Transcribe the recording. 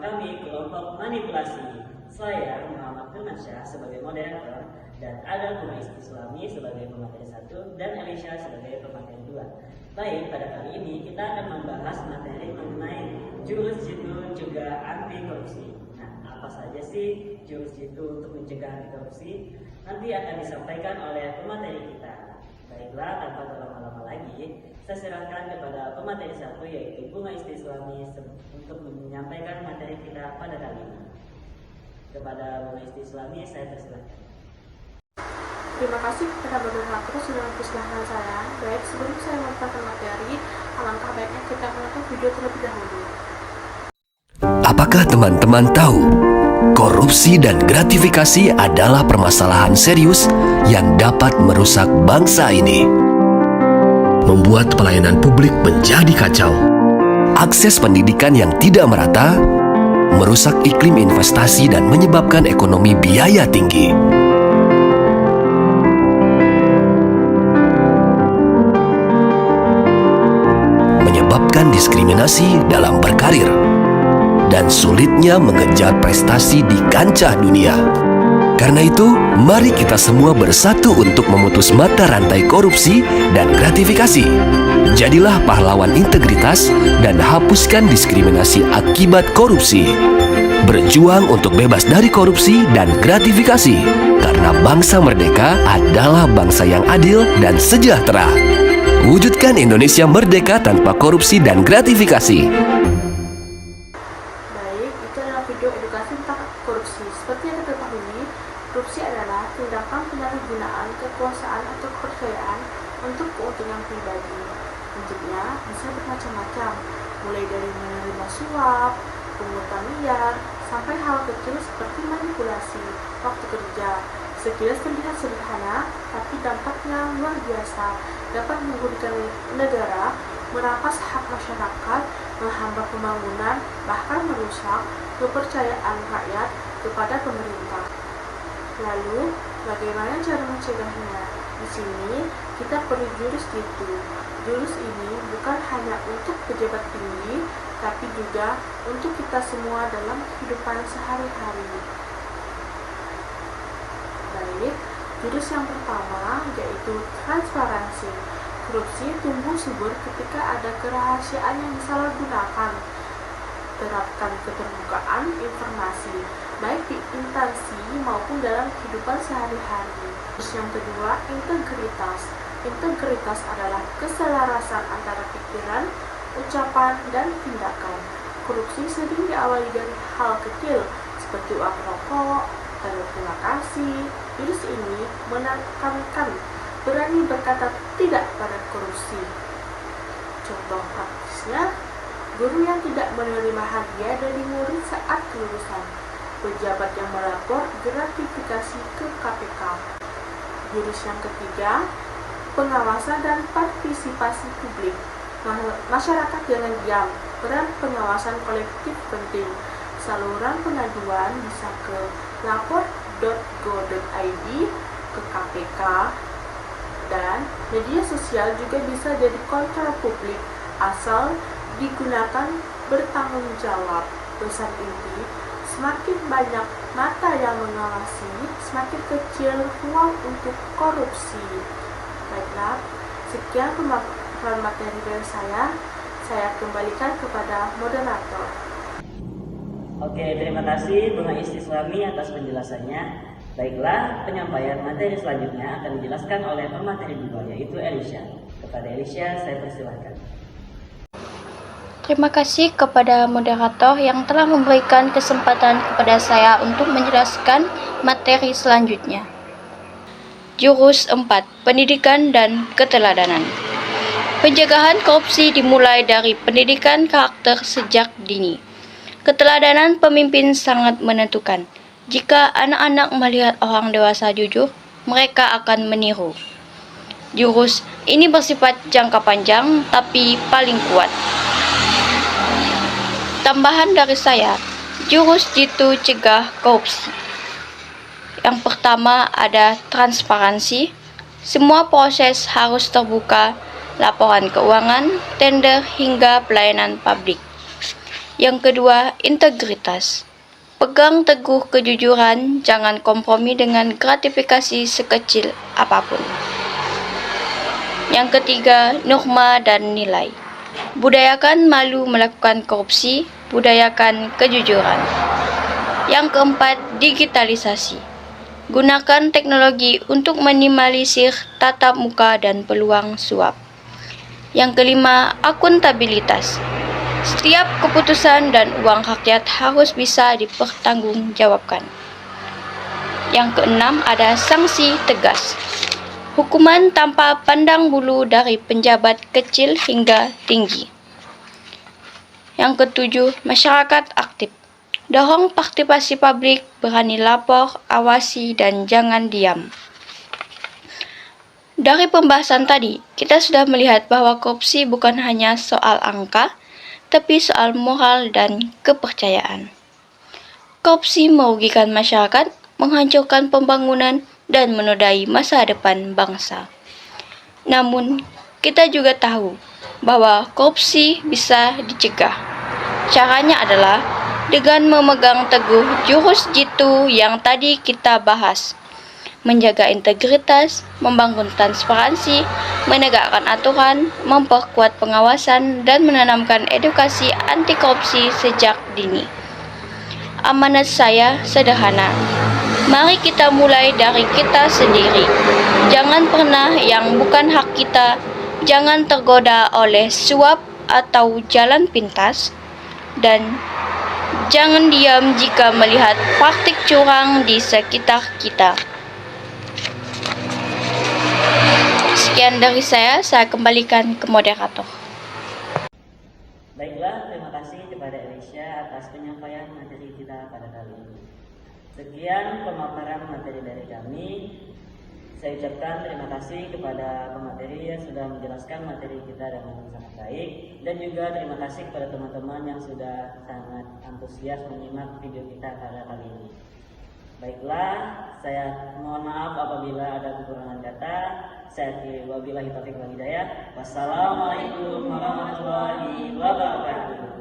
kami kelompok manipulasi. Saya Muhammad Firmansyah sebagai moderator dan ada Bunga Islami sebagai pemateri 1 dan Elisha sebagai pemateri 2. Baik, pada kali ini kita akan membahas materi mengenai jurus jitu juga anti korupsi. Nah, apa saja sih jurus jitu untuk mencegah anti korupsi? Nanti akan disampaikan oleh pemateri kita. Baiklah, tanpa berlama-lama lagi, saya serahkan kepada pemateri 1 yaitu Bunga Islami untuk menyampaikan materi kita pada kali ini. Kepada Bunga Islami, saya persilahkan. Terima kasih kepada moderator sudah mempersilahkan saya. Baik, sebelum saya memperkenalkan materi, alangkah baiknya kita menonton video terlebih dahulu. Apakah teman-teman tahu? Korupsi dan gratifikasi adalah permasalahan serius yang dapat merusak bangsa ini. Membuat pelayanan publik menjadi kacau. Akses pendidikan yang tidak merata, merusak iklim investasi dan menyebabkan ekonomi biaya tinggi. Menyebabkan diskriminasi dalam berkarir dan sulitnya mengejar prestasi di kancah dunia. Karena itu, mari kita semua bersatu untuk memutus mata rantai korupsi dan gratifikasi. Jadilah pahlawan integritas dan hapuskan diskriminasi akibat korupsi. Berjuang untuk bebas dari korupsi dan gratifikasi, karena bangsa merdeka adalah bangsa yang adil dan sejahtera. Wujudkan Indonesia merdeka tanpa korupsi dan gratifikasi. Korupsi. Seperti yang kita ketahui, korupsi adalah tindakan penyalahgunaan kekuasaan atau kepercayaan untuk keuntungan pribadi. Bentuknya bisa bermacam-macam, mulai dari menerima suap, pungutan liar, sampai hal kecil seperti manipulasi waktu kerja. Sekilas terlihat sederhana, tapi dampaknya luar biasa, dapat merugikan negara, merampas hak masyarakat, menghambat pembangunan, bahkan merusak kepercayaan rakyat kepada pemerintah. Lalu, bagaimana cara mencegahnya? Di sini, kita perlu jurus jitu. Jurus ini bukan hanya untuk pejabat tinggi, tapi juga untuk kita semua dalam kehidupan sehari-hari. Baik, jurus yang pertama yaitu transparansi. Korupsi tumbuh subur ketika ada kerahasiaan yang disalahgunakan. Terapkan keterbukaan informasi, baik di instansi maupun dalam kehidupan sehari-hari. Terus yang kedua, integritas. Integritas adalah keselarasan antara pikiran, ucapan, dan tindakan. Korupsi sering diawali dari hal kecil, seperti uang rokok, tanda terima kasih. Jurus ini menekankan berani berkata tidak pada korupsi. Contoh praktisnya, guru yang tidak menerima hadiah dari murid saat kelulusan, pejabat yang melapor gratifikasi ke KPK. Jurus yang ketiga, pengawasan dan partisipasi publik. Masyarakat jangan diam, peran pengawasan kolektif penting. Saluran pengaduan bisa ke lapor.go.id, ke KPK, dan media sosial juga bisa jadi kontrol publik asal digunakan bertanggung jawab. Pesan inti, semakin banyak mata yang mengawasi, semakin kecil ruang untuk korupsi. Baiklah, sekian pemaparan materi dari saya kembalikan kepada moderator. Oke, terima kasih Bunga Islami atas penjelasannya. Baiklah, penyampaian materi selanjutnya akan dijelaskan oleh pemateri 2 yaitu Elisha. Kepada Elisha, saya persilahkan. Terima kasih kepada moderator yang telah memberikan kesempatan kepada saya untuk menjelaskan materi selanjutnya. Jurus 4, Pendidikan dan Keteladanan. Pencegahan korupsi dimulai dari pendidikan karakter sejak dini. Keteladanan pemimpin sangat menentukan. Jika anak-anak melihat orang dewasa jujur, mereka akan meniru. Jurus ini bersifat jangka panjang tapi paling kuat. Tambahan dari saya, jurus jitu cegah korupsi. Yang pertama ada transparansi. Semua proses harus terbuka, laporan keuangan, tender hingga pelayanan publik. Yang kedua, integritas. Pegang teguh kejujuran, jangan kompromi dengan gratifikasi sekecil apapun. Yang ketiga, norma dan nilai. Budayakan malu melakukan korupsi, budayakan kejujuran. Yang keempat, digitalisasi. Gunakan teknologi untuk minimalisir tatap muka dan peluang suap. Yang kelima, akuntabilitas. Setiap keputusan dan uang rakyat harus bisa dipertanggungjawabkan. Yang keenam, ada sanksi tegas. Hukuman tanpa pandang bulu dari penjabat kecil hingga tinggi. Yang ketujuh, masyarakat aktif. Dorong partisipasi publik, berani lapor, awasi, dan jangan diam. Dari pembahasan tadi, kita sudah melihat bahwa korupsi bukan hanya soal angka, tapi soal moral dan kepercayaan. Korupsi merugikan masyarakat, menghancurkan pembangunan, dan menodai masa depan bangsa. Namun, kita juga tahu bahwa korupsi bisa dicegah. Caranya adalah dengan memegang teguh jurus jitu yang tadi kita bahas. Menjaga integritas, membangun transparansi, menegakkan aturan, memperkuat pengawasan, dan menanamkan edukasi anti korupsi sejak dini. Amanat saya sederhana. Mari kita mulai dari kita sendiri. Jangan pernah yang bukan hak kita, jangan tergoda oleh suap atau jalan pintas, dan jangan diam jika melihat praktik curang di sekitar kita. Sekian dari saya kembalikan ke moderator. Baiklah, terima kasih kepada Elisha atas penyampaian materi kita pada kali ini. Sekian pemaparan materi dari kami. Saya ucapkan terima kasih kepada pemateri yang sudah menjelaskan materi kita dengan sangat baik, dan juga terima kasih kepada teman-teman yang sudah sangat antusias menyimak video kita pada kali ini. Baiklah, saya mohon maaf apabila ada kekurangan kata. Saya wabillahi taufiq wal hidayah. Wassalamualaikum warahmatullahi wabarakatuh.